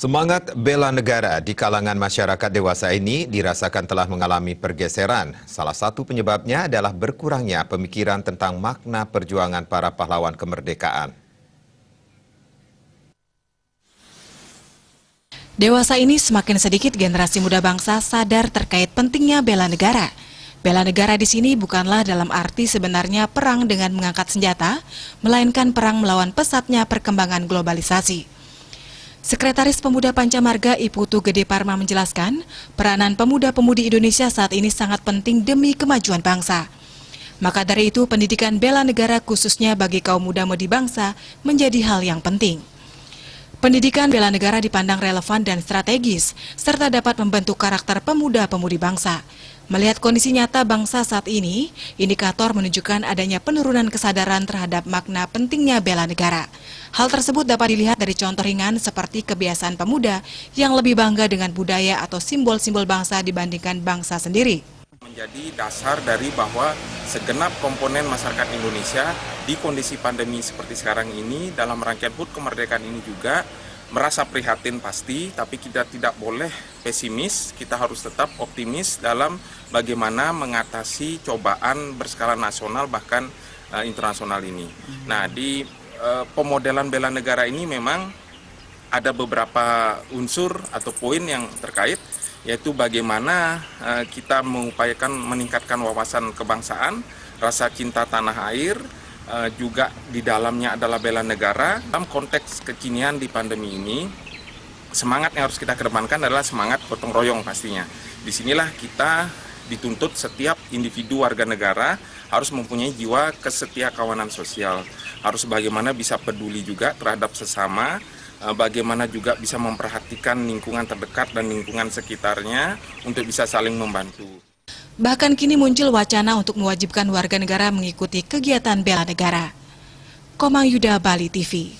Semangat bela negara di kalangan masyarakat dewasa ini dirasakan telah mengalami pergeseran. Salah satu penyebabnya adalah berkurangnya pemikiran tentang makna perjuangan para pahlawan kemerdekaan. Dewasa ini semakin sedikit generasi muda bangsa sadar terkait pentingnya bela negara. Bela negara di sini bukanlah dalam arti sebenarnya perang dengan mengangkat senjata, melainkan perang melawan pesatnya perkembangan globalisasi. Sekretaris Pemuda Pancamarga Iputu Gede Parma menjelaskan, peranan pemuda-pemudi Indonesia saat ini sangat penting demi kemajuan bangsa. Maka dari itu, pendidikan bela negara khususnya bagi kaum muda-mudi bangsa menjadi hal yang penting. Pendidikan bela negara dipandang relevan dan strategis, serta dapat membentuk karakter pemuda-pemudi bangsa. Melihat kondisi nyata bangsa saat ini, indikator menunjukkan adanya penurunan kesadaran terhadap makna pentingnya bela negara. Hal tersebut dapat dilihat dari contoh ringan seperti kebiasaan pemuda yang lebih bangga dengan budaya atau simbol-simbol bangsa dibandingkan bangsa sendiri. Menjadi dasar dari bahwa segenap komponen masyarakat Indonesia di kondisi pandemi seperti sekarang ini dalam rangkaian HUT kemerdekaan ini juga merasa prihatin pasti, tapi kita tidak boleh pesimis, kita harus tetap optimis dalam bagaimana mengatasi cobaan berskala nasional bahkan internasional ini. Nah, di pemodelan bela negara ini memang ada beberapa unsur atau poin yang terkait, yaitu bagaimana kita mengupayakan meningkatkan wawasan kebangsaan, rasa cinta tanah air, juga di dalamnya adalah bela negara. Dalam konteks kekinian di pandemi ini, semangat yang harus kita kedepankan adalah semangat gotong royong pastinya. Disinilah kita dituntut setiap individu warga negara harus mempunyai jiwa kesetiakawanan sosial, harus bagaimana bisa peduli juga terhadap sesama, bagaimana juga bisa memperhatikan lingkungan terdekat dan lingkungan sekitarnya untuk bisa saling membantu. Bahkan kini muncul wacana untuk mewajibkan warga negara mengikuti kegiatan bela negara. Komang Yuda, Bali TV.